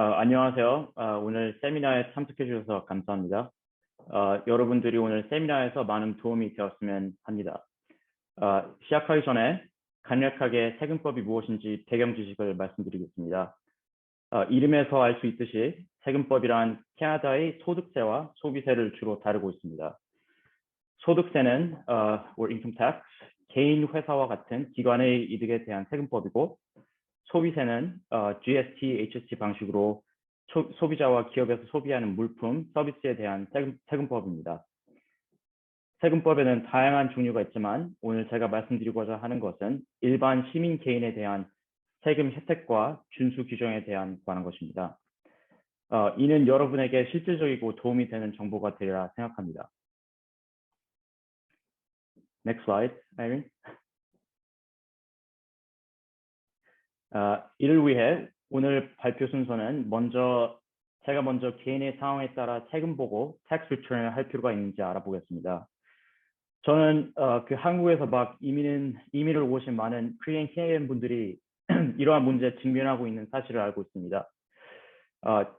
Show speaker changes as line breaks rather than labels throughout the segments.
안녕하세요. 오늘 세미나에 참석해 주셔서 감사합니다. 여러분들이 오늘 세미나에서 많은 도움이 되었으면 합니다. 시작하기 전에 간략하게 세금법이 무엇인지 배경 지식을 말씀드리겠습니다. 이름에서 알 수 있듯이 세금법이란 캐나다의 소득세와 소비세를 주로 다루고 있습니다. 소득세는 or income tax, 개인 회사와 같은 기관의 이득에 대한 세금법이고, 소비세는 GST, HST 방식으로 소비자와 기업에서 소비하는 물품, 서비스에 대한 세금법입니다. 세금법에는 다양한 종류가 있지만 오늘 제가 말씀드리고자 하는 것은 일반 시민 개인에 대한 세금 혜택과 준수 규정에 대한 관한 것입니다. 이는 여러분에게 실질적이고 도움이 되는 정보가 되리라 생각합니다. Next slide, Irene. 이를 위해 오늘 발표 순서는 제가 먼저 개인의 상황에 따라 세금 보고 tax return을 할 필요가 있는지 알아보겠습니다. 저는 한국에서 막 이민을 오신 많은 Korean Canadian 분들이 이러한 문제에 직면하고 있는 사실을 알고 있습니다.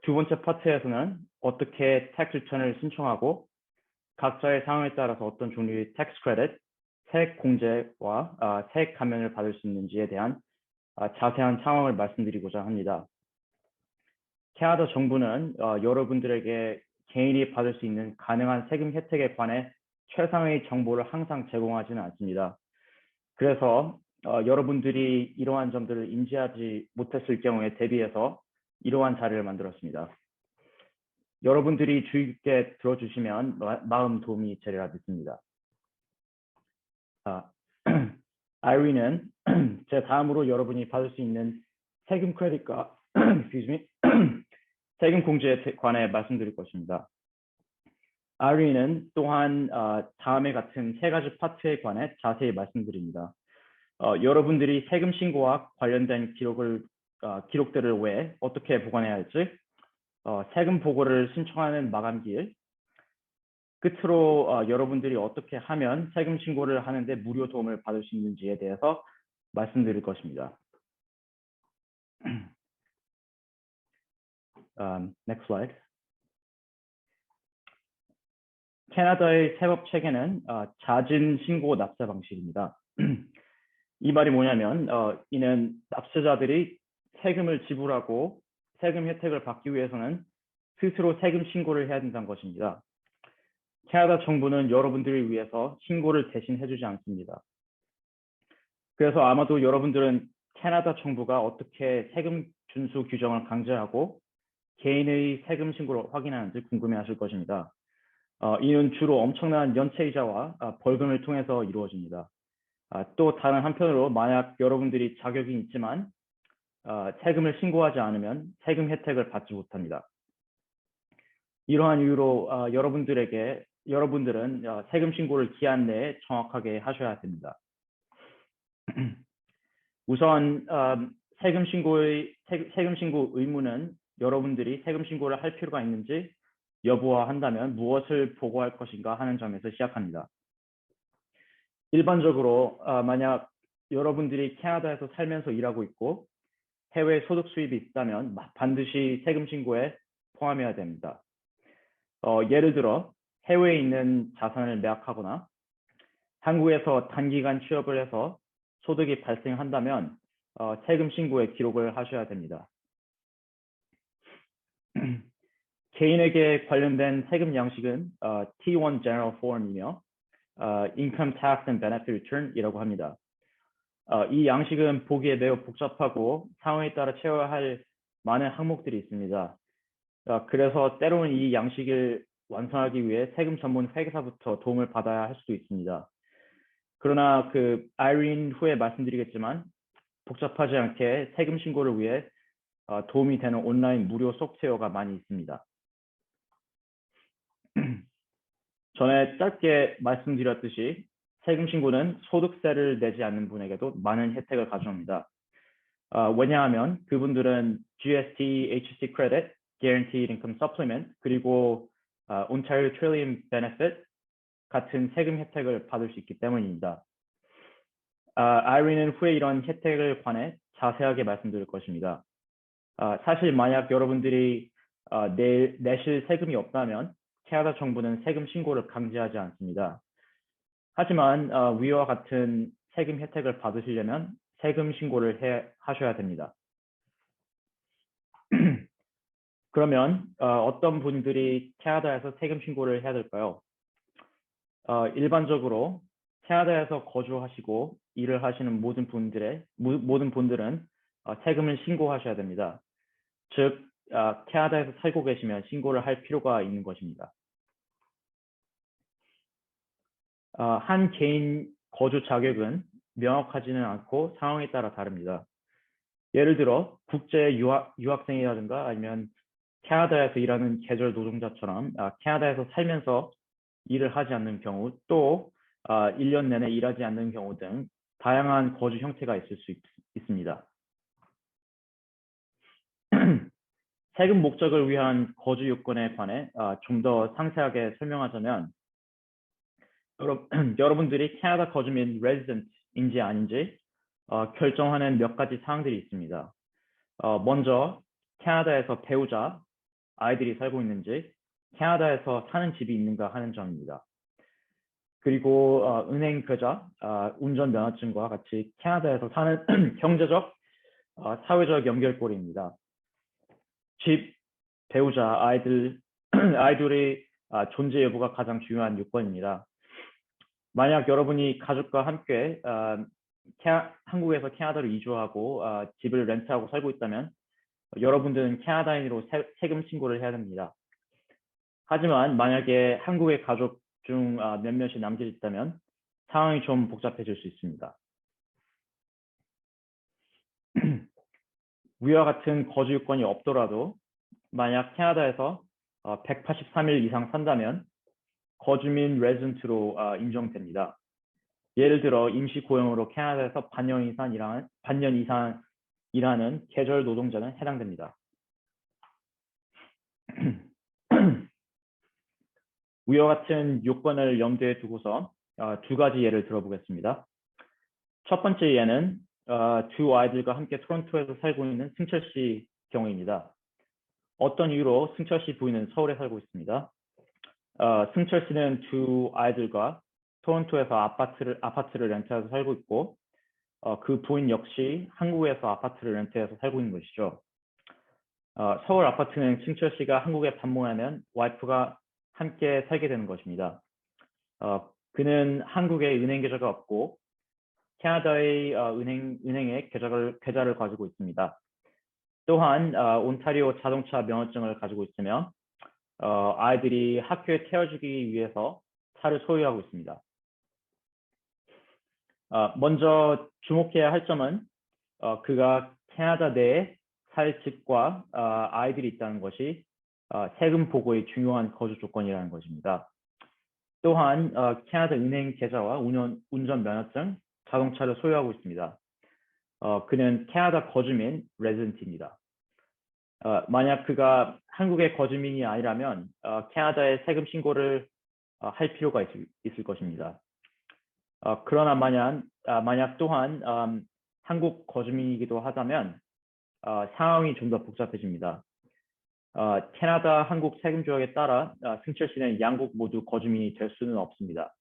두 번째 파트에서는 어떻게 tax return을 신청하고 각자의 상황에 따라서 어떤 종류의 tax credit, 세액 공제와 세액 감면을 받을 수 있는지에 대한 자세한 상황을 말씀드리고자 합니다. 캐나다 정부는 여러분들에게 개인이 받을 수 있는 가능한 세금 혜택에 관해 최상의 정보를 항상 제공하지는 않습니다. 그래서 여러분들이 이러한 점들을 인지하지 못했을 경우에 대비해서 이러한 자료를 만들었습니다. 여러분들이 주의 깊게 들어주시면 마음 도움이 되리라 믿습니다. 아이린은 제 다음으로 여러분이 받을 수 있는 세금 크레딧과 세금 공제에 관해 말씀드릴 것입니다. 아이린은 또한 다음에 같은 세 가지 파트에 관해 자세히 말씀드립니다. 여러분들이 세금 신고와 관련된 기록들을 왜 어떻게 보관해야 할지, 세금 보고를 신청하는 마감기일, 끝으로 여러분들이 어떻게 하면 세금 신고를 하는데 무료 도움을 받을 수 있는지에 대해서 말씀드릴 것입니다. Next slide. 캐나다의 세법 체계는 자진 신고 납세 방식입니다. 이 말이 뭐냐면 이는 납세자들이 세금을 지불하고 세금 혜택을 받기 위해서는 스스로 세금 신고를 해야 된다는 것입니다. 캐나다 정부는 여러분들을 위해서 신고를 대신 해주지 않습니다. 그래서 아마도 여러분들은 캐나다 정부가 어떻게 세금 준수 규정을 강제하고 개인의 세금 신고를 확인하는지 궁금해하실 것입니다. 이는 주로 엄청난 연체이자와 벌금을 통해서 이루어집니다. 또 다른 한편으로 만약 여러분들이 자격이 있지만 세금을 신고하지 않으면 세금 혜택을 받지 못합니다. 이러한 이유로 여러분들은 세금 신고를 기한 내에 정확하게 하셔야 됩니다. 우선 세금 신고 의무는 여러분들이 세금 신고를 할 필요가 있는지 여부화한다면 무엇을 보고할 것인가 하는 점에서 시작합니다. 일반적으로 만약 여러분들이 캐나다에서 살면서 일하고 있고 해외 소득 수입이 있다면 반드시 세금 신고에 포함해야 됩니다. 예를 들어 해외에 있는 자산을 매각하거나 한국에서 단기간 취업을 해서 소득이 발생한다면 세금 신고에 기록을 하셔야 됩니다. 개인에게 관련된 세금 양식은 T1 General Form이며 Income Tax and Benefit Return이라고 합니다. 이 양식은 보기에 매우 복잡하고 상황에 따라 채워야 할 많은 항목들이 있습니다. 그래서 때로는 이 양식을 완성하기 위해 세금 전문 회계사부터 도움을 받아야 할 수도 있습니다. 그러나 아이린 후에 말씀드리겠지만 복잡하지 않게 세금 신고를 위해 도움이 되는 온라인 무료 소프트웨어가 많이 있습니다. 전에 짧게 말씀드렸듯이 세금 신고는 소득세를 내지 않는 분에게도 많은 혜택을 가져옵니다. 왜냐하면 그분들은 GST, HST Credit, Guaranteed Income Supplement, 그리고 Ontario Trillium Benefit 같은 세금 혜택을 받을 수 있기 때문입니다. 아이린은 후에 이런 혜택을 관해 자세하게 말씀드릴 것입니다. 사실 만약 여러분들이 내실 세금이 없다면 캐나다 정부는 세금 신고를 강제하지 않습니다. 하지만 위와 같은 세금 혜택을 받으시려면 세금 신고를 하셔야 됩니다. 그러면 어떤 분들이 캐나다에서 세금 신고를 해야 될까요? 일반적으로 캐나다에서 거주하시고 일을 하시는 모든 분들은 세금을 신고하셔야 됩니다. 즉, 캐나다에서 살고 계시면 신고를 할 필요가 있는 것입니다. 한 개인 거주 자격은 명확하지는 않고 상황에 따라 다릅니다. 예를 들어 국제 유학생이라든가 아니면 캐나다에서 일하는 계절 노동자처럼 캐나다에서 살면서 일을 하지 않는 경우, 또 1년 내내 일하지 않는 경우 등 다양한 거주 형태가 있을 수 있습니다. 세금 목적을 위한 거주 요건에 관해 좀 더 상세하게 설명하자면, 여러분들이 캐나다 거주민 resident인지 아닌지 결정하는 몇 가지 사항들이 있습니다. 먼저 캐나다에서 배우자, 아이들이 살고 있는지, 캐나다에서 사는 집이 있는가 하는 점입니다. 그리고 은행 계좌, 운전 면허증과 같이 캐나다에서 사는 경제적, 사회적 연결고리입니다. 집, 배우자, 아이들의 존재 여부가 가장 중요한 요건입니다. 만약 여러분이 가족과 함께 한국에서 캐나다로 이주하고 집을 렌트하고 살고 있다면 여러분들은 캐나다인으로 세금 신고를 해야 됩니다. 하지만 만약에 한국의 가족 중 몇몇이 남겨 있다면 상황이 좀 복잡해질 수 있습니다. 위와 같은 거주 요건이 없더라도 만약 캐나다에서 183일 이상 산다면 거주민 레지던트로 인정됩니다. 예를 들어 임시 고용으로 캐나다에서 반년 이상 일하는 계절 노동자는 해당됩니다. 위와 같은 요건을 염두에 두고서 두 가지 예를 들어보겠습니다. 첫 번째 예는 두 아이들과 함께 토론토에서 살고 있는 승철 씨 경우입니다. 어떤 이유로 승철 씨 부인은 서울에 살고 있습니다. 승철 씨는 두 아이들과 토론토에서 아파트를 렌트해서 살고 있고 그 부인 역시 한국에서 아파트를 렌트해서 살고 있는 것이죠. 서울 아파트는 승철 씨가 한국에 방문하면 와이프가 함께 살게 되는 것입니다. 그는 한국에 은행 계좌가 없고 캐나다의 은행에 계좌를 가지고 있습니다. 또한 온타리오 자동차 면허증을 가지고 있으며 아이들이 학교에 태워주기 위해서 차를 소유하고 있습니다. 먼저 주목해야 할 점은 그가 캐나다 내에 살 집과 아이들이 있다는 것이 세금 보고의 중요한 거주 조건이라는 것입니다. 또한 캐나다 은행 계좌와 운전 면허증, 자동차를 소유하고 있습니다. 그는 캐나다 거주민 레지던트입니다. 만약 그가 한국의 거주민이 아니라면 캐나다에 세금 신고를 할 필요가 있을 것입니다. 그러나 만약 또한 한국 거주민이기도 하다면 상황이 좀 더 복잡해집니다. 캐나다 한국 세금 조약에 따라 승철 씨는 양국 모두 거주민이 될 수는 없습니다.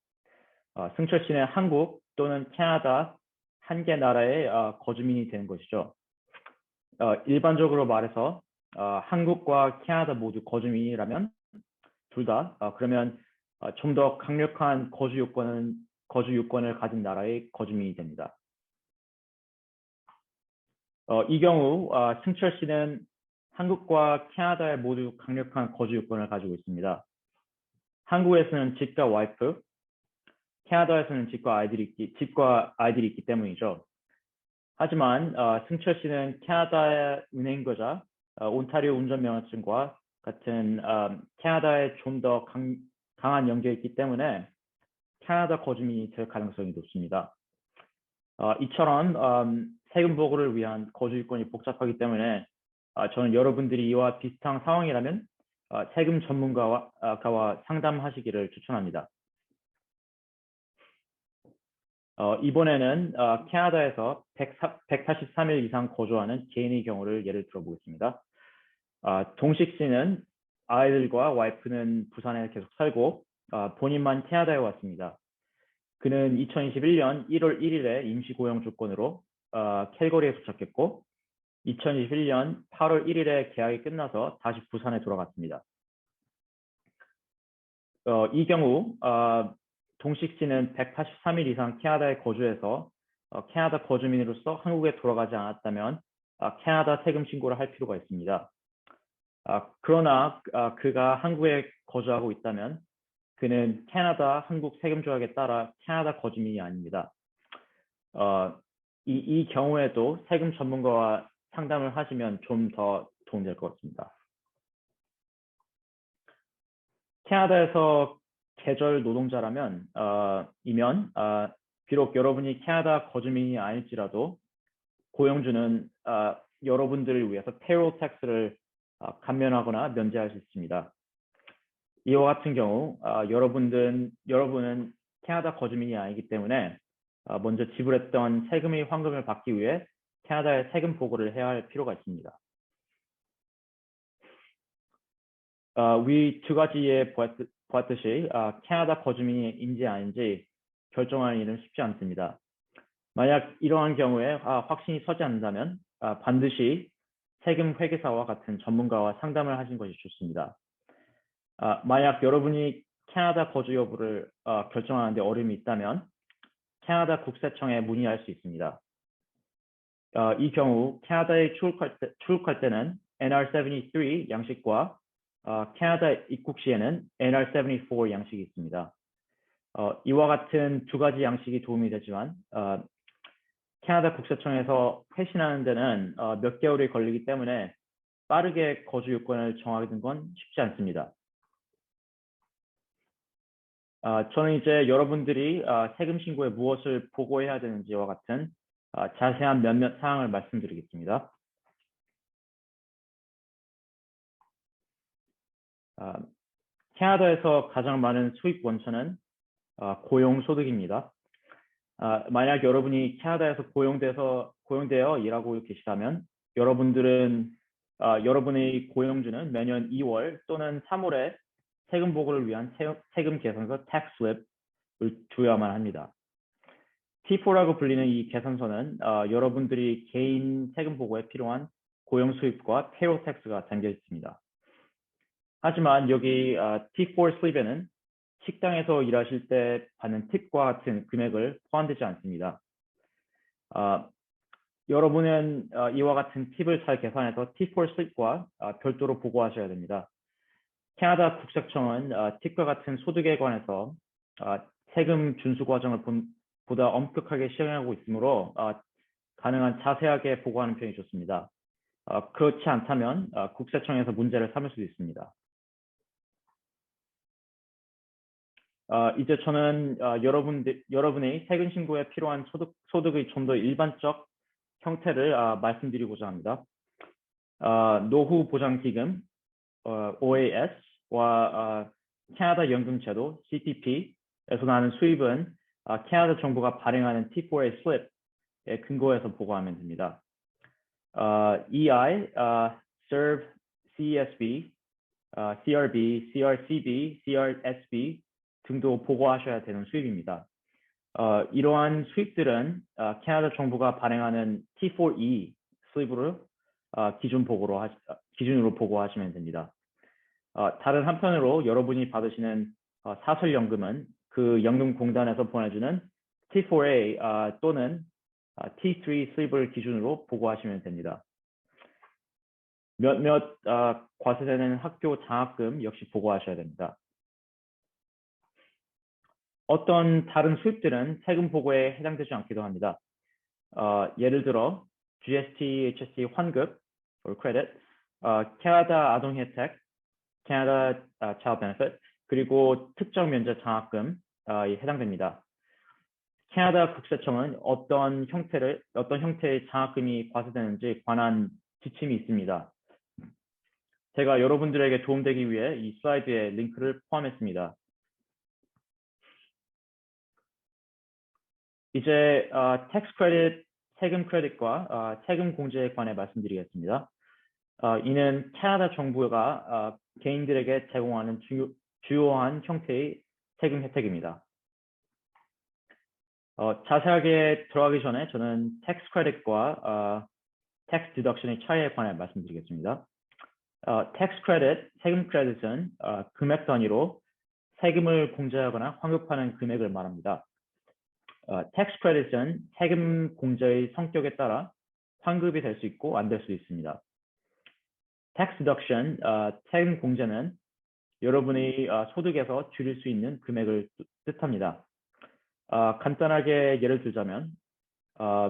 승철 씨는 한국 또는 캐나다 한 개 나라의 거주민이 되는 것이죠. 일반적으로 말해서 한국과 캐나다 모두 거주민이라면 둘 다 그러면 좀 더 강력한 거주 요건을 가진 나라의 거주민이 됩니다. 이 경우 승철 씨는 한국과 캐나다에 모두 강력한 거주 요건을 가지고 있습니다. 한국에서는 집과 와이프, 캐나다에서는 집과 아이들이 있기 때문이죠. 하지만 승철 씨는 캐나다의 은행 계좌, 온타리오 운전 면허증과 같은 캐나다에 좀 더 강한 연결이 있기 때문에 캐나다 거주민이 될 가능성이 높습니다. 이처럼 세금 보고를 위한 거주 요건이 복잡하기 때문에 저는 여러분들이 이와 비슷한 상황이라면 세금 전문가와 상담하시기를 추천합니다. 이번에는 캐나다에서 143일 이상 거주하는 개인의 경우를 예를 들어보겠습니다. 동식 씨는 아이들과 와이프는 부산에 계속 살고 본인만 캐나다에 왔습니다. 그는 2021년 1월 1일에 임시 고용 조건으로 캘거리에 도착했고 2021년 8월 1일에 계약이 끝나서 다시 부산에 돌아갔습니다. 이 경우 동식 씨는 183일 이상 캐나다에 거주해서 캐나다 거주민으로서 한국에 돌아가지 않았다면 캐나다 세금 신고를 할 필요가 있습니다. 그러나 그가 한국에 거주하고 있다면 그는 캐나다 한국 세금 조약에 따라 캐나다 거주민이 아닙니다. 이 경우에도 세금 전문가와 상담을 하시면 좀 더 도움될 것 같습니다. 캐나다에서 계절 노동자라면 비록 여러분이 캐나다 거주민이 아닐지라도 고용주는 여러분들을 위해서 페이롤 텍스를 감면하거나 면제할 수 있습니다. 이와 같은 경우 여러분은 캐나다 거주민이 아니기 때문에 먼저 지불했던 세금의 환급을 받기 위해 캐나다에 세금 보고를 해야 할 필요가 있습니다. 위 두 가지에 보았듯이 캐나다 거주민인지 아닌지 결정하는 일은 쉽지 않습니다. 만약 이러한 경우에 확신이 서지 않는다면 반드시 세금 회계사와 같은 전문가와 상담을 하신 것이 좋습니다. 만약 여러분이 캐나다 거주 여부를 결정하는 데 어려움이 있다면 캐나다 국세청에 문의할 수 있습니다. 이 경우 캐나다에 출국할 때는 NR73 양식과 캐나다 입국 시에는 NR74 양식이 있습니다. 이와 같은 두 가지 양식이 도움이 되지만 캐나다 국세청에서 회신하는 데는 몇 개월이 걸리기 때문에 빠르게 거주 요건을 정하는 건 쉽지 않습니다. 저는 이제 여러분들이 세금 신고에 무엇을 보고해야 되는지와 같은 자세한 몇몇 사항을 말씀드리겠습니다. 캐나다에서 가장 많은 수입 원천은 고용소득입니다. 만약 여러분이 캐나다에서 고용되어 일하고 계시다면 여러분의 고용주는 매년 2월 또는 3월에 세금 보고를 위한 세금 계산서 tax slip을 주어야만 합니다. T4라고 불리는 이 계산서는 여러분들이 개인 세금 보고에 필요한 고용 수입과 payroll tax가 담겨 있습니다. 하지만 여기 T4 슬립에는 식당에서 일하실 때 받는 팁과 같은 금액을 포함되지 않습니다. 여러분은 이와 같은 팁을 잘 계산해서 T4 슬립과 별도로 보고하셔야 됩니다. 캐나다 국세청은 팁과 같은 소득에 관해서 세금 준수 과정을 보다 엄격하게 시행하고 있으므로 가능한 자세하게 보고하는 편이 좋습니다. 그렇지 않다면 국세청에서 문제를 삼을 수도 있습니다. 이제 저는 여러분의 세금 신고에 필요한 소득의 좀 더 일반적 형태를 말씀드리고자 합니다. 노후 보장기금 OAS와 캐나다 연금제도 CPP에서 나는 수입은 캐나다 정부가 발행하는 T4A 슬립에 근거해서 보고하면 됩니다. EI, SERV, CESB, CRB, CRCB, CRSB 등도 보고하셔야 되는 수입입니다. 이러한 수입들은 캐나다 정부가 발행하는 T4E 슬립으로 기준으로 보고하시면 됩니다. 다른 한편으로 여러분이 받으시는 사설연금은 그 연금공단에서 보내주는 T4A 또는 T3 슬립을 기준으로 보고하시면 됩니다. 몇몇 과세되는 학교 장학금 역시 보고하셔야 됩니다. 어떤 다른 수입들은 세금 보고에 해당되지 않기도 합니다. 예를 들어 GST, HST 환급, or credit, 캐나다 아동 혜택, 캐나다 Child Benefit, 그리고 특정 면제 장학금에 해당됩니다. 캐나다 국세청은 어떤 형태의 장학금이 과세되는지 관한 지침이 있습니다. 제가 여러분들에게 도움되기 위해 이 슬라이드에 링크를 포함했습니다. 이제 텍스 크레딧, 세금 크레딧과 세금 공제에 관해 말씀드리겠습니다. 이는 캐나다 정부가 개인들에게 제공하는 주요한 형태의 세금 혜택입니다. 자세하게 들어가기 전에 저는 텍스 크레딧과 텍스 디덕션의 차이에 관해 말씀드리겠습니다. 텍스 크레딧, 세금 크레딧은 금액 단위로 세금을 공제하거나 환급하는 금액을 말합니다. 텍스 크레딧은 세금 공제의 성격에 따라 환급이 될 수 있고 안 될 수 있습니다. 텍스 디덕션, 세금 공제는 여러분의 소득에서 줄일 수 있는 금액을 뜻합니다. 간단하게 예를 들자면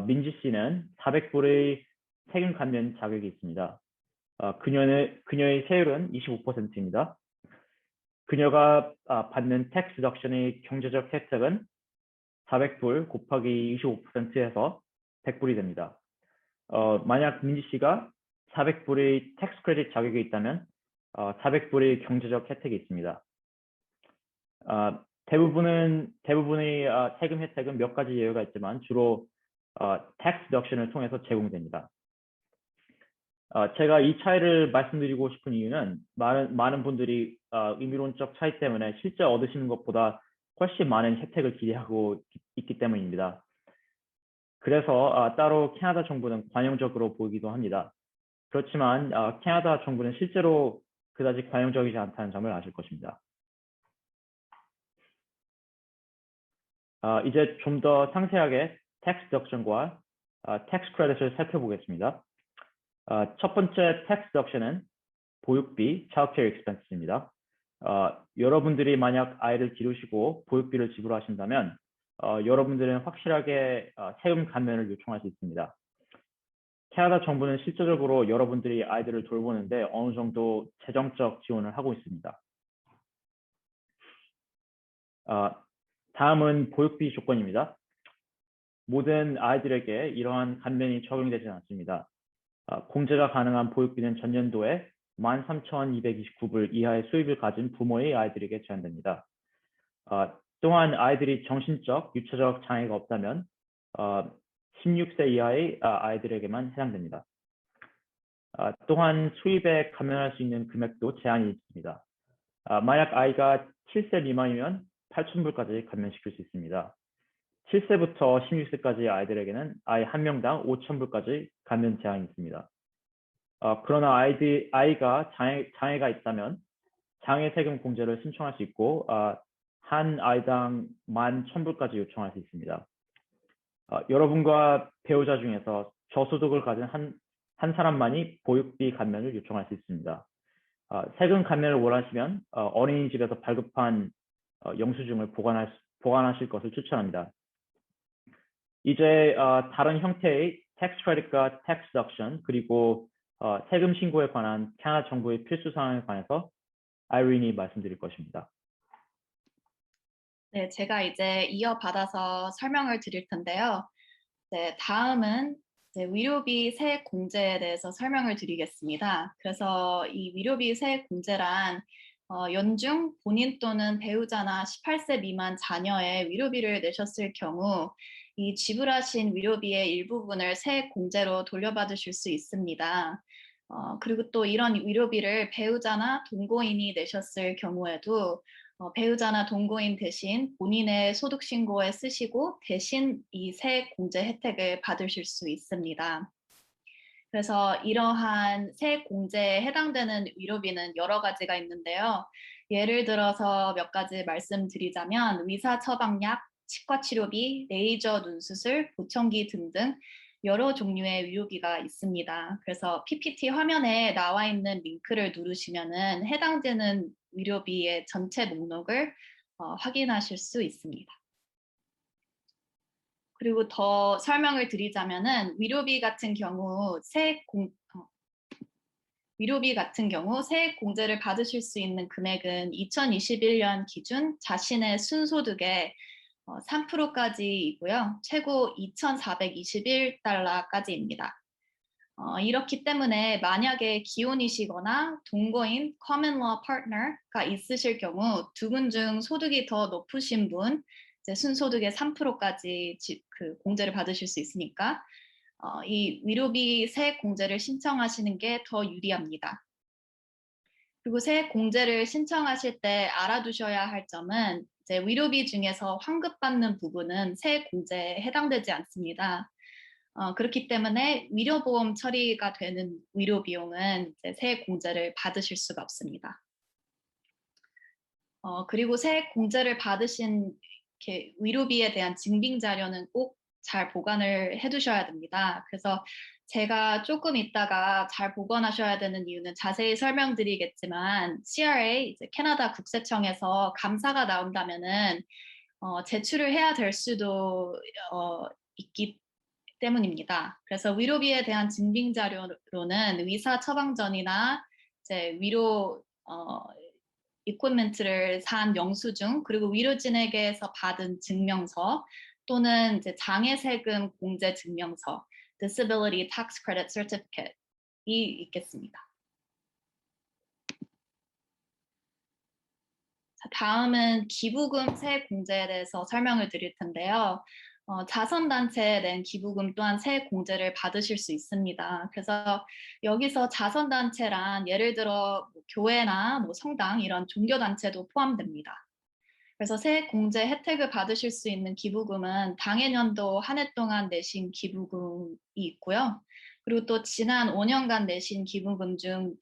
민지 씨는 400불의 세금 감면 자격이 있습니다. 그녀의 세율은 25%입니다. 그녀가 받는 텍스 디덕션의 경제적 혜택은 400불 곱하기 25%에서 100불이 됩니다. 만약 민지 씨가 400불의 텍스 크레딧 자격이 있다면 400불의 경제적 혜택이 있습니다. 대부분의 세금 혜택은 몇 가지 예외가 있지만 주로 텍스 디덕션을 통해서 제공됩니다. 제가 이 차이를 말씀드리고 싶은 이유는 많은 분들이 의미론적 차이 때문에 실제 얻으시는 것보다 훨씬 많은 혜택을 기대하고 있기 때문입니다. 그래서 따로 캐나다 정부는 관용적으로 보이기도 합니다. 그렇지만 캐나다 정부는 실제로 그다지 관용적이지 않다는 점을 아실 것입니다. 이제 좀 더 상세하게 텍스 디덕션과 텍스 크레딧을 살펴보겠습니다. 첫 번째 텍스 디덕션은 보육비, child care expense입니다. 여러분들이 만약 아이를 기르시고 보육비를 지불하신다면 여러분들은 확실하게 세금 감면을 요청할 수 있습니다. 캐나다 정부는 실질적으로 여러분들이 아이들을 돌보는데 어느 정도 재정적 지원을 하고 있습니다. 다음은 보육비 조건입니다. 모든 아이들에게 이러한 감면이 적용되지 않습니다. 공제가 가능한 보육비는 전년도에 13,229불 이하의 수입을 가진 부모의 아이들에게 제한됩니다. 또한 아이들이 정신적, 유체적 장애가 없다면 16세 이하의 아이들에게만 해당됩니다. 또한 수입에 감면할 수 있는 금액도 제한이 있습니다. 만약 아이가 7세 미만이면 8,000불까지 감면시킬 수 있습니다. 7세부터 16세까지의 아이들에게는 아이 한 명당 5,000불까지 감면 제한이 있습니다. 그러나 아이가 장애가 있다면 장애 세금 공제를 신청할 수 있고 한 아이당 11,000불까지 요청할 수 있습니다. 여러분과 배우자 중에서 저소득을 가진 한 사람만이 보육비 감면을 요청할 수 있습니다. 세금 감면을 원하시면 어린이집에서 발급한 영수증을 보관하실 것을 추천합니다. 이제 다른 형태의 텍스 크레딧과 텍스 디덕션 그리고 세금 신고에 관한 캐나다 정부의 필수 사항에 관해서 아이린이 말씀드릴 것입니다.
네, 제가 이제 이어받아서 설명을 드릴 텐데요. 네, 다음은 이제 위료비 세액 공제에 대해서 설명을 드리겠습니다. 그래서 이 위료비 세액 공제란 연중 본인 또는 배우자나 18세 미만 자녀의 위료비를 내셨을 경우 이 지불하신 위료비의 일부분을 세액 공제로 돌려받으실 수 있습니다. 그리고 또 이런 위료비를 배우자나 동거인이 내셨을 경우에도 배우자나 동거인 대신 본인의 소득 신고에 쓰시고 대신 이 세액 공제 혜택을 받으실 수 있습니다. 그래서 이러한 세액 공제에 해당되는 위료비는 여러 가지가 있는데요. 예를 들어서 몇 가지 말씀드리자면 의사 처방약, 치과 치료비, 레이저 눈수술, 보청기 등등 여러 종류의 위료비가 있습니다. 그래서 PPT 화면에 나와 있는 링크를 누르시면은 해당되는 위료비의 전체 목록을 확인하실 수 있습니다. 그리고 더 설명을 드리자면은 위료비 같은 경우 세액 공제를 받으실 수 있는 금액은 2021년 기준 자신의 순소득의 3%까지이고요. 최고 2,421달러까지입니다. 이렇기 때문에 만약에 기혼이시거나 동거인 common law partner가 있으실 경우 두 분 중 소득이 더 높으신 분, 이제 순소득의 3%까지 그 공제를 받으실 수 있으니까 이 위로비 세액 공제를 신청하시는 게 더 유리합니다. 그리고 세액 공제를 신청하실 때 알아두셔야 할 점은 이제 위로비 중에서 환급받는 부분은 세액 공제에 해당되지 않습니다. 그렇기 때문에 위료보험 처리가 되는 위로 비용은 이제 세액 공제를 받으실 수가 없습니다. 그리고 세액 공제를 받으신 이렇게 위로비에 대한 증빙 자료는 꼭 잘 보관을 해두셔야 됩니다. 그래서 제가 조금 있다가 잘 보관하셔야 되는 이유는 자세히 설명드리겠지만 CRA 이제 캐나다 국세청에서 감사가 나온다면은 제출을 해야 될 수도 있기 때문입니다. 그래서 위로비에 대한 증빙 자료로는 의사 처방 전이나 이제 위로 이퀴프먼트를 산 영수증, 그리고 위로진에게서 받은 증명서 또는 이제 장애 세금 공제 증명서, Disability Tax Credit Certificate이 있겠습니다. 자, 다음은 기부금 세액 공제에 대해서 설명을 드릴 텐데요. 자선단체에 낸 기부금 또한 세액 공제를 받으실 수 있습니다. 그래서 여기서 자선단체란 예를 들어 뭐 교회나 뭐 성당 이런 종교단체도 포함됩니다. 그래서 세액 공제 혜택을 받으실 수 있는 기부금은 당해년도 한 해 동안 내신 기부금이 있고요. 그리고 또 지난 5년간 내신 기부금 중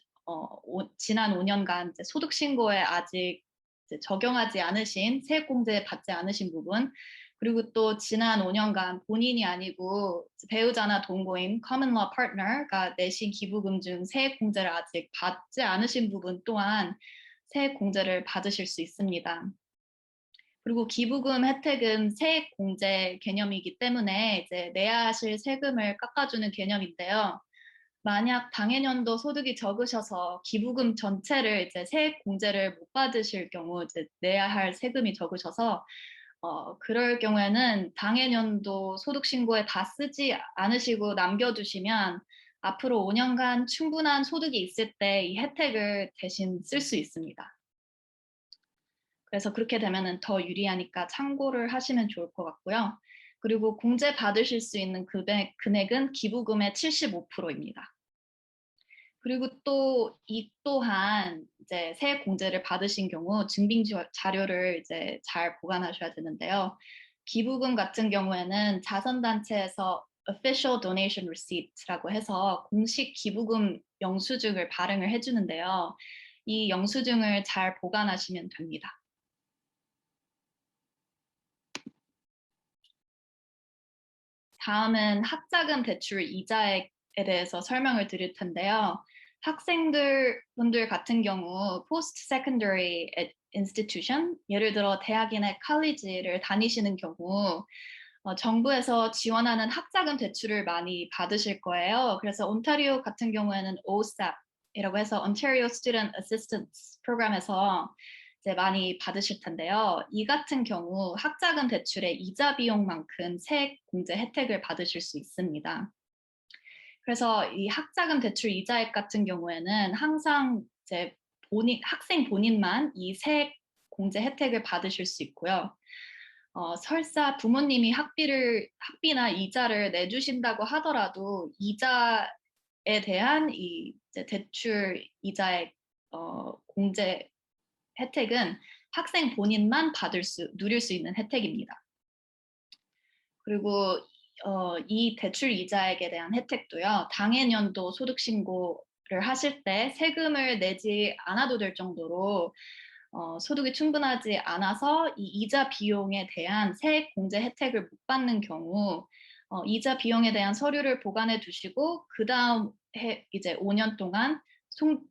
지난 5년간 이제 소득 신고에 아직 이제 적용하지 않으신 세액 공제 받지 않으신 부분, 그리고 또 지난 5년간 본인이 아니고 배우자나 동거인 common law partner가 내신 기부금 중 세액 공제를 아직 받지 않으신 부분 또한 세액 공제를 받으실 수 있습니다. 그리고 기부금 혜택은 세액 공제 개념이기 때문에 이제 내야 하실 세금을 깎아주는 개념인데요. 만약 당해년도 소득이 적으셔서 기부금 전체를 이제 세액 공제를 못 받으실 경우 이제 내야 할 세금이 적으셔서 그럴 경우에는 당해년도 소득 신고에 다 쓰지 않으시고 남겨두시면 앞으로 5년간 충분한 소득이 있을 때 이 혜택을 대신 쓸 수 있습니다. 그래서 그렇게 되면은 더 유리하니까 참고를 하시면 좋을 것 같고요. 그리고 공제 받으실 수 있는 금액은 기부금의 75%입니다. 그리고 또 이 또한 이제 세액 공제를 받으신 경우 증빙 자료를 이제 잘 보관하셔야 되는데요. 기부금 같은 경우에는 자선단체에서 Official Donation Receipt라고 해서 공식 기부금 영수증을 발행을 해주는데요. 이 영수증을 잘 보관하시면 됩니다. 다음은 학자금 대출 이자에 대해서 설명을 드릴 텐데요. 학생분들 같은 경우 post secondary institution, 예를 들어 대학이나 칼리지를 다니시는 경우 정부에서 지원하는 학자금 대출을 많이 받으실 거예요. 그래서 온타리오 같은 경우에는 OSAP이라고 해서 Ontario Student Assistance Program에서 이제 많이 받으실 텐데요. 이 같은 경우 학자금 대출의 이자 비용만큼 세액 공제 혜택을 받으실 수 있습니다. 그래서 이 학자금 대출 이자액 같은 경우에는 항상 이제 학생 본인만 이 세액 공제 혜택을 받으실 수 있고요. 설사 부모님이 학비나 이자를 내주신다고 하더라도 이자에 대한 이 이제 대출 이자의 공제 혜택은 학생 본인만 누릴 수 있는 혜택입니다. 그리고 이 대출 이자액에 대한 혜택도요. 당해년도 소득 신고를 하실 때 세금을 내지 않아도 될 정도로 소득이 충분하지 않아서 이 이자 비용에 대한 세액 공제 혜택을 못 받는 경우 이자 비용에 대한 서류를 보관해 두시고 그다음 해 이제 5년 동안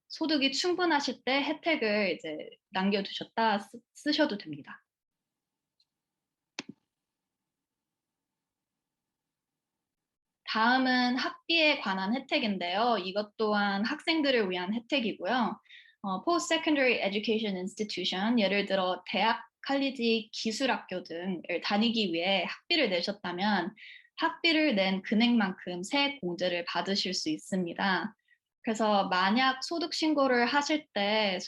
소득이 충분하실 때 혜택을 이제 남겨두셨다 쓰셔도 됩니다. 다음은 학비에 관한 혜택인데요. 이것 또한 학생들을 위한 혜택이고요. Post-Secondary Education Institution, 예를 들어 대학, 칼리지, 기술학교 등을 다니기 위해 학비를 내셨다면 학비를 낸 금액만큼 세액 공제를 받으실 수 있습니다. 그래서 만약 소득 신고를 하실 때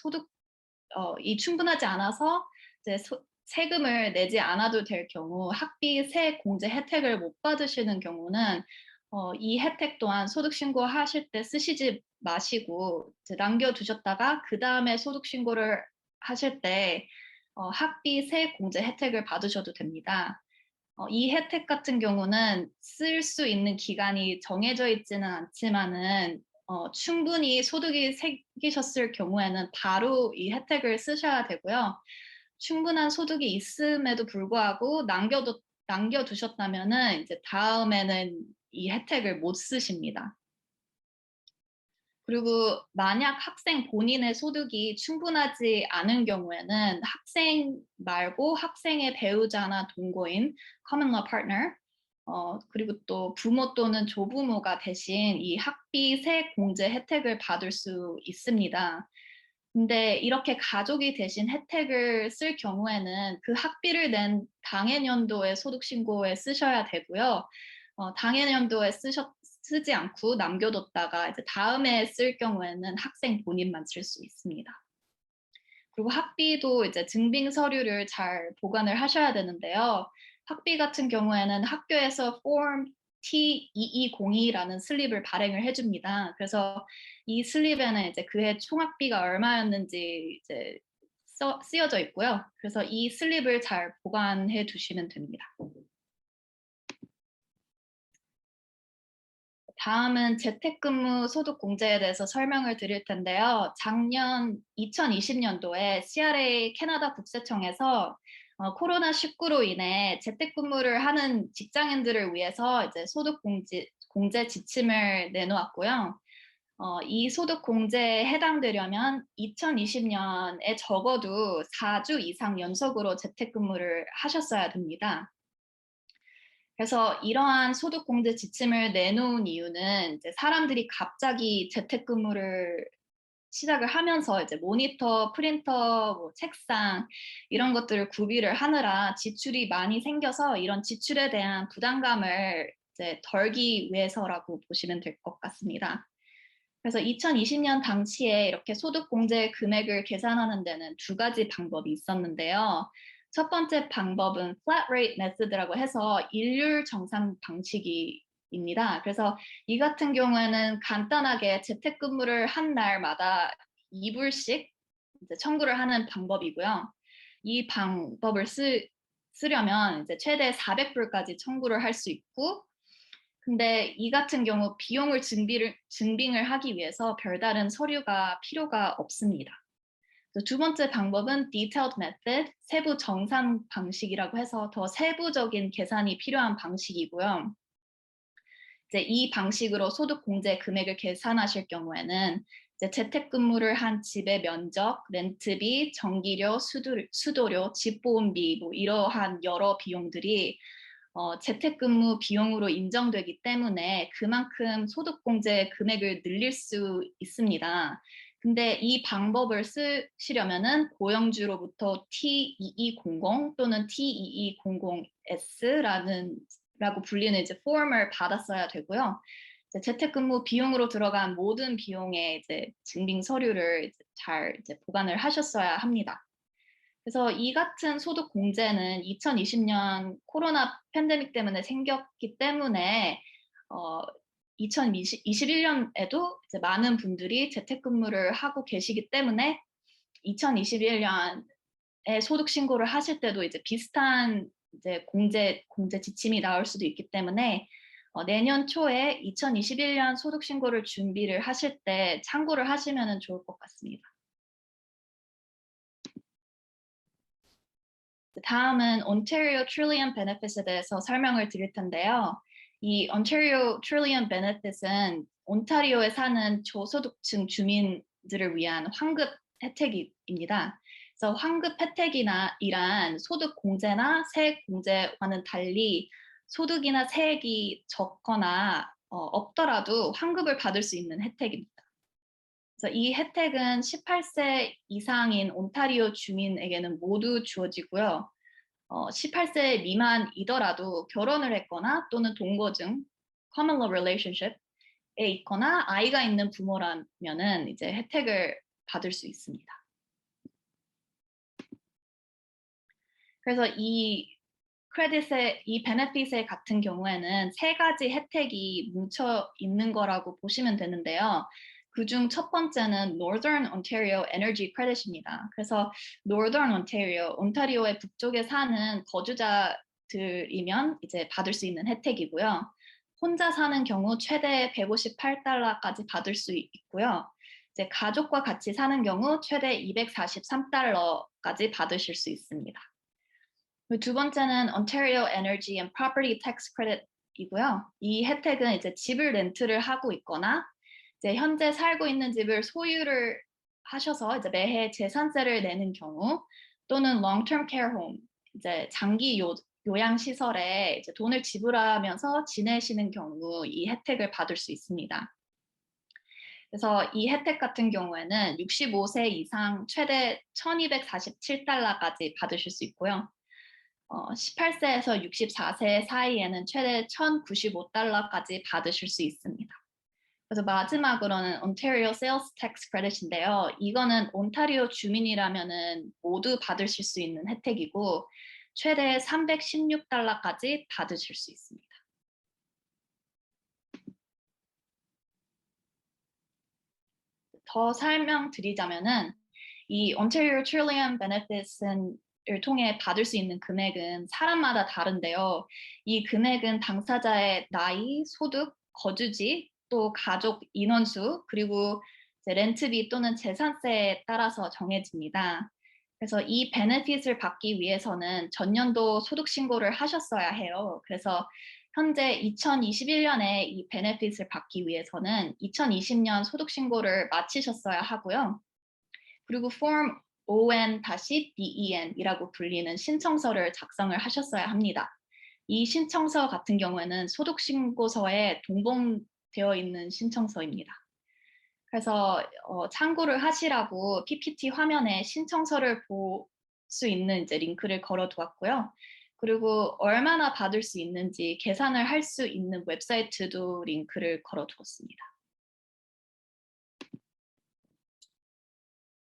이 충분하지 않아서 이제 세금을 내지 않아도 될 경우 학비 세액 공제 혜택을 못 받으시는 경우는 이 혜택 또한 소득 신고하실 때 쓰시지 마시고 이제 남겨두셨다가 그다음에 소득 신고를 하실 때 학비 세액 공제 혜택을 받으셔도 됩니다. 이 혜택 같은 경우는 쓸 수 있는 기간이 정해져 있지는 않지만은 충분히 소득이 생기셨을 경우에는 바로 이 혜택을 쓰셔야 되고요. 충분한 소득이 있음에도 불구하고 남겨두셨다면은 이제 다음에는 이 혜택을 못 쓰십니다. 그리고 만약 학생 본인의 소득이 충분하지 않은 경우에는 학생 말고 학생의 배우자나 동거인 common law partner 그리고 또 부모 또는 조부모가 대신 이 학비 세액 공제 혜택을 받을 수 있습니다. 근데 이렇게 가족이 대신 혜택을 쓸 경우에는 그 학비를 낸 당해년도에 소득 신고에 쓰셔야 되고요. 당해년도에 쓰지 않고 남겨뒀다가 이제 다음에 쓸 경우에는 학생 본인만 쓸 수 있습니다. 그리고 학비도 이제 증빙 서류를 잘 보관을 하셔야 되는데요. 학비 같은 경우에는 학교에서 form T2202라는 슬립을 발행을 해줍니다. 그래서 이 슬립에는 이제 그해 총학비가 얼마였는지 이제 쓰여져 있고요. 그래서 이 슬립을 잘 보관해 두시면 됩니다. 다음은 재택근무 소득 공제에 대해서 설명을 드릴 텐데요. 작년 2020년도에 CRA 캐나다 국세청에서 코로나19로 인해 재택근무를 하는 직장인들을 위해서 이제 소득 공제 지침을 내놓았고요. 이 소득 공제에 해당되려면 2020년에 적어도 4주 이상 연속으로 재택근무를 하셨어야 됩니다. 그래서 이러한 소득공제 지침을 내놓은 이유는 이제 사람들이 갑자기 재택근무를 시작을 하면서 이제 모니터, 프린터, 뭐 책상 이런 것들을 구비를 하느라 지출이 많이 생겨서 이런 지출에 대한 부담감을 이제 덜기 위해서라고 보시면 될 것 같습니다. 그래서 2020년 당시에 이렇게 소득공제 금액을 계산하는 데는 두 가지 방법이 있었는데요. 첫 번째 방법은 flat rate method라고 해서 일률 정산 방식입니다. 그래서 이 같은 경우에는 간단하게 재택근무를 한 날마다 2불씩 이제 청구를 하는 방법이고요. 이 방법을 쓰려면 이제 최대 400불까지 청구를 할 수 있고, 근데 이 같은 경우 비용을 증빙을 하기 위해서 별다른 서류가 필요가 없습니다. 두 번째 방법은 detailed method, 세부 정산 방식이라고 해서 더 세부적인 계산이 필요한 방식이고요. 이제 이 방식으로 소득 공제 금액을 계산하실 경우에는 이제 재택근무를 한 집의 면적, 렌트비, 전기료, 수도료, 집보험비 뭐 이러한 여러 비용들이 재택근무 비용으로 인정되기 때문에 그만큼 소득공제 금액을 늘릴 수 있습니다. 근데 이 방법을 쓰시려면은 고용주로부터 T2200 또는 T2200S라고 불리는 이제 폼을 받았어야 되고요. 이제 재택근무 비용으로 들어간 모든 비용의 이제 증빙 서류를 잘 보관을 하셨어야 합니다. 그래서 이 같은 소득 공제는 2020년 코로나 팬데믹 때문에 생겼기 때문에 2021년에도 이제 많은 분들이 재택근무를 하고 계시기 때문에 2021년에 소득 신고를 하실 때도 이제 비슷한 이제 공제 지침이 나올 수도 있기 때문에 내년 초에 2021년 소득 신고를 준비를 하실 때 참고를 하시면 좋을 것 같습니다. 다음은 Ontario Trillium Benefit에 대해서 설명을 드릴 텐데요. 이 Ontario Trillium Benefit은 온타리오에 사는 저소득층 주민들을 위한 환급 혜택입니다. 그래서 환급 혜택이란 소득 공제나 세액 공제와는 달리 소득이나 세액이 적거나 없더라도 환급을 받을 수 있는 혜택입니다. 그래서 이 혜택은 18세 이상인 온타리오 주민에게는 모두 주어지고요. 18세 미만이더라도 결혼을 했거나 또는 동거증, common law relationship에 있거나 아이가 있는 부모라면은 이제 혜택을 받을 수 있습니다. 그래서 이 베네핏의 같은 경우에는 세 가지 혜택이 뭉쳐 있는 거라고 보시면 되는데요. 그중 첫 번째는 Northern Ontario Energy Credit입니다. 그래서 Northern Ontario, 온타리오의 북쪽에 사는 거주자들이면 이제 받을 수 있는 혜택이고요. 혼자 사는 경우 최대 158달러까지 받을 수 있고요. 이제 가족과 같이 사는 경우 최대 243달러까지 받으실 수 있습니다. 두 번째는 Ontario Energy and Property Tax Credit이고요. 이 혜택은 이제 집을 렌트를 하고 있거나 이제 현재 살고 있는 집을 소유를 하셔서 이제 매해 재산세를 내는 경우 또는 Long-term care home, 이제 장기 요양 시설에 이제 돈을 지불하면서 지내시는 경우 이 혜택을 받을 수 있습니다. 그래서 이 혜택 같은 경우에는 65세 이상 최대 1,247달러까지 받으실 수 있고요. 18세에서 64세 사이에는 최대 1,095달러까지 받으실 수 있습니다. 그래서 마지막으로는 Ontario Sales Tax Credit인데요. 이거는 온타리오 주민이라면은 모두 받으실 수 있는 혜택이고 최대 316달러까지 받으실 수 있습니다. 더 설명드리자면은 이 Ontario Trillium Benefits을 통해 받을 수 있는 금액은 사람마다 다른데요. 이 금액은 당사자의 나이, 소득, 거주지, 또 가족 인원수, 그리고 이제 렌트비 또는 재산세에 따라서 정해집니다. 그래서 이 베네핏을 받기 위해서는 전년도 소득 신고를 하셨어야 해요. 그래서 현재 2021년에 이 베네핏을 받기 위해서는 2020년 소득 신고를 마치셨어야 하고요. 그리고 Form ON-BEN이라고 불리는 신청서를 작성을 하셨어야 합니다. 이 신청서 같은 경우에는 소득신고서에 동봉되어 있는 신청서입니다. 그래서 참고를 하시라고 PPT 화면에 신청서를 볼 수 있는 이제 링크를 걸어 두었고요. 그리고 얼마나 받을 수 있는지 계산을 할 수 있는 웹사이트도 링크를 걸어 두었습니다.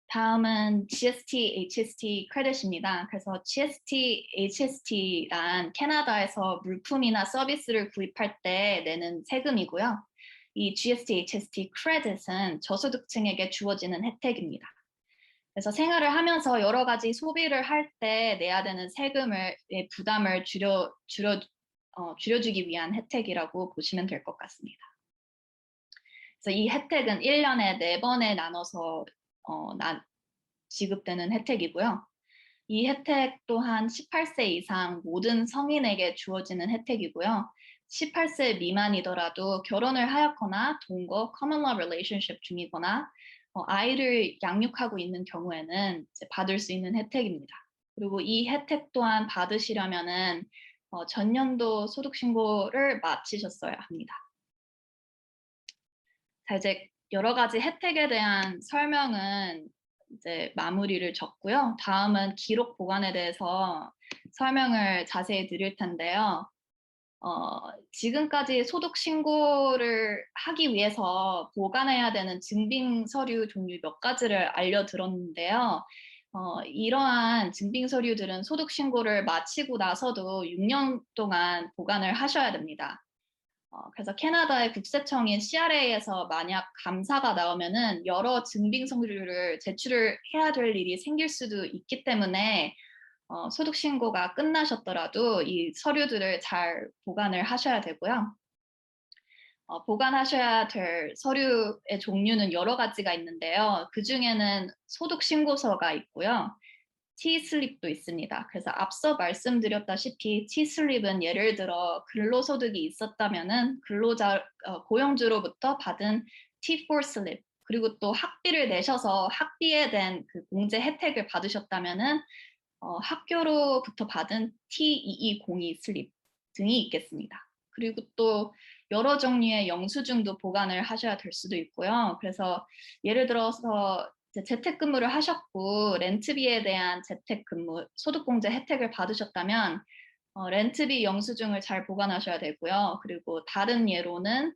다음은 GST, HST 크레딧입니다. 그래서 GST, HST란 캐나다에서 물품이나 서비스를 구입할 때 내는 세금이고요. 이 GST, HST 크레딧은 저소득층에게 주어지는 혜택입니다. 그래서 생활을 하면서 여러 가지 소비를 할 때 내야 되는 세금의 부담을 줄여주기 위한 혜택이라고 보시면 될 것 같습니다. 그래서 이 혜택은 1년에 4번에 나눠서 지급되는 혜택이고요. 이 혜택 또한 18세 이상 모든 성인에게 주어지는 혜택이고요. 18세 미만이더라도 결혼을 하였거나 동거 common law relationship 중이거나 아이를 양육하고 있는 경우에는 이제 받을 수 있는 혜택입니다. 그리고 이 혜택 또한 받으시려면은 전년도 소득 신고를 마치셨어야 합니다. 자, 이제 여러 가지 혜택에 대한 설명은 이제 마무리를 졌고요. 다음은 기록 보관에 대해서 설명을 자세히 드릴 텐데요. 지금까지 소득 신고를 하기 위해서 보관해야 되는 증빙 서류 종류 몇 가지를 알려드렸는데요. 이러한 증빙 서류들은 소득 신고를 마치고 나서도 6년 동안 보관을 하셔야 됩니다. 그래서 캐나다의 국세청인 CRA에서 만약 감사가 나오면은 여러 증빙 서류를 제출을 해야 될 일이 생길 수도 있기 때문에 소득 신고가 끝나셨더라도 이 서류들을 잘 보관을 하셔야 되고요. 보관하셔야 될 서류의 종류는 여러 가지가 있는데요. 그 중에는 소득 신고서가 있고요. T-슬립도 있습니다. 그래서 앞서 말씀드렸다시피 T-슬립은 예를 들어 근로소득이 있었다면은 고용주로부터 받은 T4 슬립, 그리고 또 학비를 내셔서 학비에 대한 그 공제 혜택을 받으셨다면은 학교로부터 받은 T2202 슬립 등이 있겠습니다. 그리고 또 여러 종류의 영수증도 보관을 하셔야 될 수도 있고요. 그래서 예를 들어서 재택근무를 하셨고 렌트비에 대한 재택근무 소득공제 혜택을 받으셨다면 렌트비 영수증을 잘 보관하셔야 되고요. 그리고 다른 예로는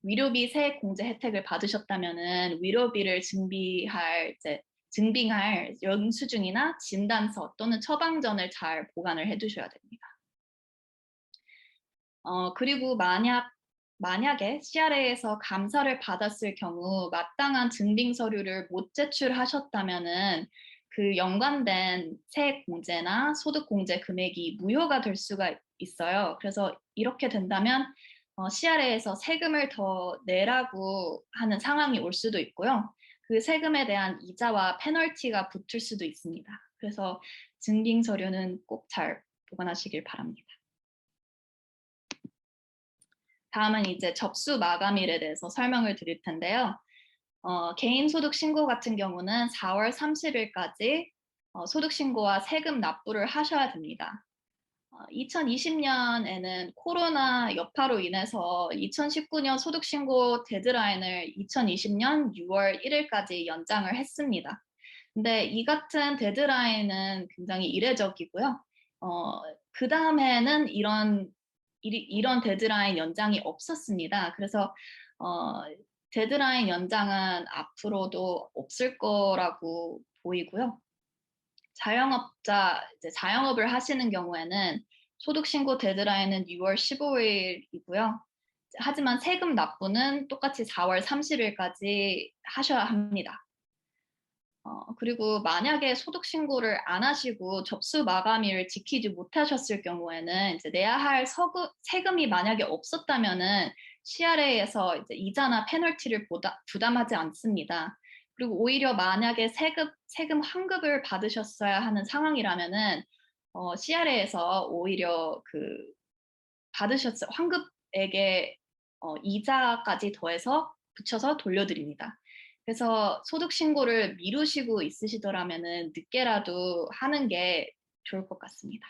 위로비 세액 공제 혜택을 받으셨다면은 위로비를 증비할 이제 증빙할 영수증이나 진단서 또는 처방전을 잘 보관을 해 두셔야 됩니다. 그리고 만약에 CRA에서 감사를 받았을 경우 마땅한 증빙 서류를 못 제출하셨다면은 그 연관된 세액 공제나 소득 공제 금액이 무효가 될 수가 있어요. 그래서 이렇게 된다면 CRA에서 세금을 더 내라고 하는 상황이 올 수도 있고요. 그 세금에 대한 이자와 페널티가 붙을 수도 있습니다. 그래서 증빙 서류는 꼭 잘 보관하시길 바랍니다. 다음은 이제 접수 마감일에 대해서 설명을 드릴 텐데요. 개인소득 신고 같은 경우는 4월 30일까지 소득 신고와 세금 납부를 하셔야 됩니다. 2020년에는 코로나 여파로 인해서 2019년 소득 신고 데드라인을 2020년 6월 1일까지 연장을 했습니다. 근데 이 같은 데드라인은 굉장히 이례적이고요. 그 다음에는 이런 데드라인 연장이 없었습니다. 그래서 데드라인 연장은 앞으로도 없을 거라고 보이고요. 자영업을 하시는 경우에는 소득 신고 데드라인은 6월 15일이고요. 하지만 세금 납부는 똑같이 4월 30일까지 하셔야 합니다. 그리고 만약에 소득 신고를 안 하시고 접수 마감일을 지키지 못하셨을 경우에는 이제 내야 할 세금이 만약에 없었다면은 CRA에서 이제 이자나 페널티를 부담하지 않습니다. 그리고 오히려 만약에 세금 환급을 받으셨어야 하는 상황이라면은 CRA에서 오히려 그 환급액에 이자까지 더해서 붙여서 돌려드립니다. 그래서 소득 신고를 미루시고 있으시더라면은 늦게라도 하는 게 좋을 것 같습니다.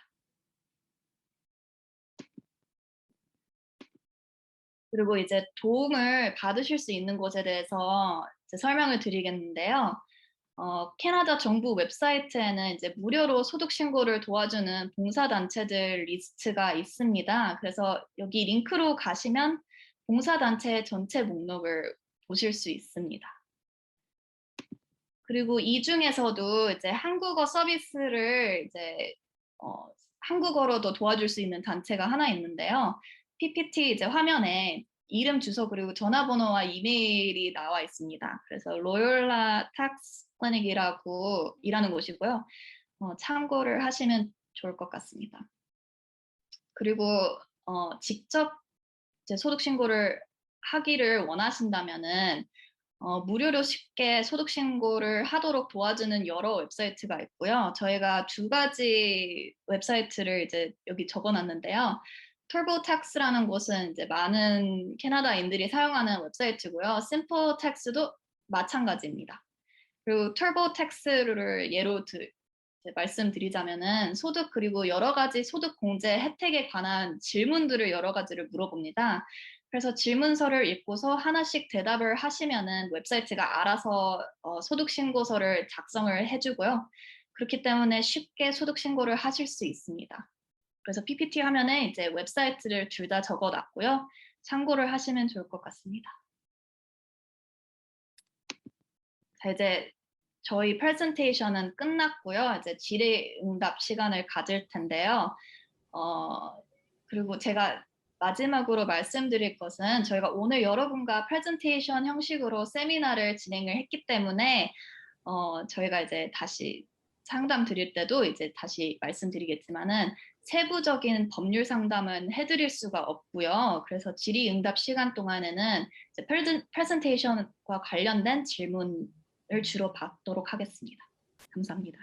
그리고 이제 도움을 받으실 수 있는 곳에 대해서 이제 설명을 드리겠는데요. 캐나다 정부 웹사이트에는 이제 무료로 소득 신고를 도와주는 봉사단체들 리스트가 있습니다. 그래서 여기 링크로 가시면 봉사단체 전체 목록을 보실 수 있습니다. 그리고 이 중에서도 이제 한국어 서비스를 이제 한국어로도 도와줄 수 있는 단체가 하나 있는데요. PPT 이제 화면에 이름, 주소 그리고 전화번호와 이메일이 나와 있습니다. 그래서 로욜라 탁스 클리닉이라고 일하는 곳이고요. 참고를 하시면 좋을 것 같습니다. 그리고 직접 이제 소득 신고를 하기를 원하신다면은 무료로 쉽게 소득 신고를 하도록 도와주는 여러 웹사이트가 있고요. 저희가 2가지 웹사이트를 이제 여기 적어놨는데요. TurboTax라는 곳은 이제 많은 캐나다인들이 사용하는 웹사이트고요. SimpleTax도 마찬가지입니다. 그리고 TurboTax를 예로 이제 말씀드리자면은 소득 그리고 여러 가지 소득 공제 혜택에 관한 질문들을 여러 가지를 물어봅니다. 그래서 질문서를 읽고서 하나씩 대답을 하시면은 웹사이트가 알아서 소득 신고서를 작성을 해주고요. 그렇기 때문에 쉽게 소득 신고를 하실 수 있습니다. 그래서 PPT 화면에 이제 웹사이트를 둘 다 적어놨고요. 참고를 하시면 좋을 것 같습니다. 자, 이제 저희 프레젠테이션은 끝났고요. 이제 질의응답 시간을 가질 텐데요. 그리고 제가 마지막으로 말씀드릴 것은 저희가 오늘 여러분과 프레젠테이션 형식으로 세미나를 진행을 했기 때문에 저희가 이제 다시 상담 드릴 때도 이제 다시 말씀드리겠지만은 세부적인 법률 상담은 해드릴 수가 없고요. 그래서 질의응답 시간 동안에는 이제 프레젠테이션과 관련된 질문을 주로 받도록 하겠습니다. 감사합니다.